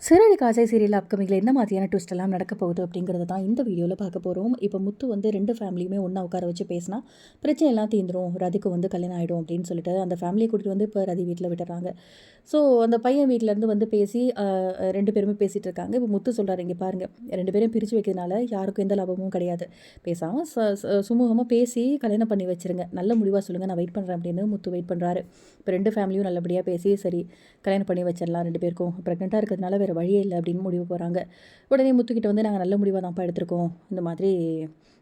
சிறடி காசை சீரியல் அப்கமிங்கில் என்ன மாதிரியான ட்விஸ்ட் எல்லாம் நடக்க போகுது அப்படிங்கிறத தான் இந்த வீடியோவில் பார்க்க போகிறோம். இப்போ முத்து வந்து 2 ஃபேமிலியுமே ஒன்றா உட்கார வச்சு பேசினா பிரச்சனை எல்லாம் தீந்துரும், ரதிக்கு வந்து கல்யாணம் ஆகிடும் அப்படின்னு சொல்லிட்டு அந்த ஃபேமிலியை கூட்டிகிட்டு வந்து இப்போ ரதி வீட்டில் விட்டுறாங்க. ஸோ அந்த பையன் வீட்டிலேருந்து வந்து பேசி 2 பேருமே பேசிகிட்டு இருக்காங்க. இப்போ முத்து சொல்கிறாரு, இங்கே பாருங்கள், 2 பேரும் பிரித்து வைக்கிறதுனால யாருக்கும் எந்த லாபமும் கிடையாது. பேசாமல் சுமூகமாக பேசி கல்யாணம் பண்ணி வச்சுருங்க, நல்ல முடிவாக சொல்லுங்கள், நான் வெயிட் பண்ணுறேன் அப்படின்னு முத்து வெயிட் பண்ணுறாரு. இப்போ 2 ஃபேமிலியும் நல்லபடியாக பேசி சரி கல்யாணம் பண்ணி வச்சிடலாம், 2 பேருக்கும் ப்ரெக்னெண்ட்டாக இருக்கிறதுனால வேறு வழியே இல்லை அப்படின்னு முடிவு போகிறாங்க. உடனே முத்துக்கிட்ட வந்து நாங்கள் நல்ல முடிவாக தான்ப்பா எடுத்திருக்கோம், இந்த மாதிரி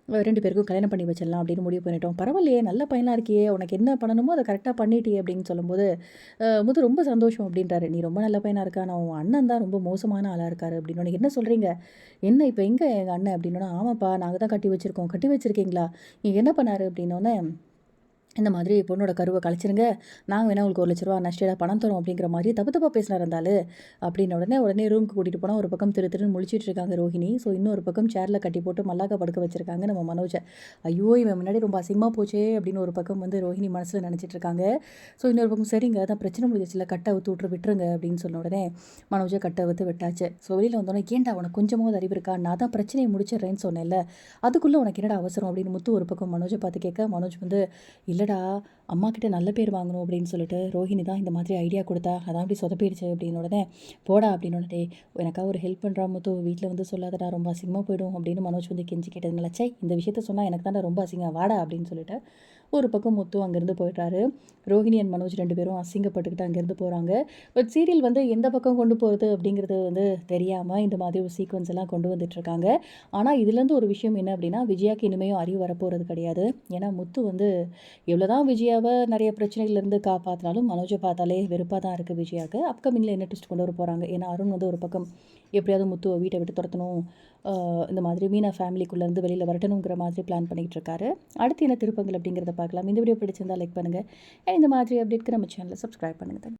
2 பேருக்கும் கல்யாணம் பண்ணி வச்சிடலாம் அப்படின்னு முடிவு பண்ணிட்டோம். பரவாயில்லையே, நல்ல பையனாக இருக்கியே, உனக்கு என்ன பண்ணணுமோ அதை கரெக்டாக பண்ணிட்டியே அப்படின்னு சொல்லும்போது முத்து ரொம்ப சந்தோஷம் அப்படின்றாரு. நீ ரொம்ப நல்ல பையனாக இருக்கா, நான் உன் அண்ணன் தான் ரொம்ப மோசமான ஆளாக இருக்காரு அப்படின்னு. உனக்கு என்ன சொல்கிறீங்க, என்ன இப்போ எங்கே எங்கள் அண்ணன் அப்படின்னா, ஆமாப்பா நாங்கள் தான் கட்டி வச்சுருக்கோம். கட்டி வச்சுருக்கீங்களா, நீங்கள் என்ன பண்ணார் அப்படின்னோடனே, இந்த மாதிரி பொண்ணோட கருவை கழிச்சிருங்க, நாங்கள் வேணா உங்களுக்கு 1,00,000 நஷ்டேடா பணம் தரோம் அப்படிங்கிற மாதிரி தப்பு தப்பாக பேசினார் இருந்தாலும் அப்படின்னு உடனே ரூமுக்கு கூட்டிகிட்டு போனால் ஒரு பக்கம் திருன்னு முழிச்சிட்டு இருக்காங்க ரோஹிணி. ஸோ இன்னொரு பக்கம் சேரில் கட்டி போட்டு மல்லாக்க படுக்க வச்சுருக்காங்க நம்ம மனோஜை. ஐயோ இவன் முன்னாடி ரொம்ப அசிங்கமாக போச்சே அப்படின்னு ஒரு பக்கம் வந்து ரோஹிணி மனசில் நினச்சிட்டு இருக்காங்க. ஸோ இன்னொரு பக்கம் சரிங்க அதான் பிரச்சனை முடிஞ்சிச்சுல, கட்டை அவுத்து விட்டுருங்க அப்படின்னு சொன்ன உடனே மனோஜை கட்டை அவுத்து விட்டாச்சு. ஸோ வெளியில் வந்தோடனே, ஏன்டா உனக்கு கொஞ்சமாவது அறிவு இருக்கா, நான் தான் பிரச்சனையை முடிச்சிடுறேன்னு சொன்னேன்ல, அதுக்குள்ளே உனக்கு என்னடா அவசரம் அப்படின்னு முத்து ஒரு பக்கம் மனோஜை பார்த்து கேட்க, மனோஜ் வந்து இல்லைடா அம்மா கிட்ட நல்ல பேர் வாங்கணும் அப்படின்னு சொல்லிட்டு ரோஹிணி தான் இந்த மாதிரி ஐடியா கொடுத்தா, அதான் அப்படி சொதப்பிடுச்சு அப்படின்னு உடனே, போடா அப்படின்னு உடனே, எனக்காக ஒரு ஹெல்ப் பண்ணுறா முத்து, வீட்டில் வந்து சொல்லாதடா ரொம்ப அசிங்கமாக போயிடும் அப்படின்னு மனோஜ் வந்து கெஞ்சி கேட்டதுனால, சே இந்த விஷயத்த சொன்னால் எனக்கு தானே ரொம்ப அசிங்கம், வாடா அப்படின்னு சொல்லிட்டு ஒரு பக்கம் முத்து அங்கேருந்து போயிட்டாரு. ரோஹிணி அண்ட் மனோஜ் 2 பேரும் அசிங்கப்பட்டுக்கிட்டு அங்கேருந்து போகிறாங்க. பட் சீரியல் வந்து எந்த பக்கம் கொண்டு போகிறது அப்படிங்கிறது வந்து தெரியாமல் இந்த மாதிரி ஒரு சீக்வன்ஸ் எல்லாம் கொண்டு வந்துட்டுருக்காங்க. ஆனால் இதுலேருந்து ஒரு விஷயம் என்ன அப்படின்னா, விஜயாக்கு இனிமேயும் அறிவு வரப்போகிறது கிடையாது. ஏன்னா முத்து வந்து எவ்வளோதான் விஜயாவை நிறைய பிரச்சனைகள்லேருந்து காப்பாற்றினாலும் மனோஜை பார்த்தாலே வெறுப்பாக தான் இருக்குது விஜயாவுக்கு. அப்கமிங்கில் என்ன ட்விஸ்ட் கொண்டு வர போகிறாங்க, ஏன்னா அருண் வந்து ஒரு பக்கம் எப்படியாவது முத்துவை வீட்டை விட்டு துரத்தணும், இந்த மாதிரி மீனா ஃபேமிலிக்குள்ளேருந்து வெளியில் வரட்டணுங்கிற மாதிரி பிளான் பண்ணிகிட்டு இருக்காரு. அடுத்து என்ன திருப்பங்கள் அப்படிங்கிறத பார்க்கலாம். இந்த வீடியோ பிடிச்சிருந்தால் லைக் பண்ணுங்கள். இந்த மாதிரி அப்டேட்க்கு நம்ம சேனலை சப்ஸ்கிரைப் பண்ணுங்கள்.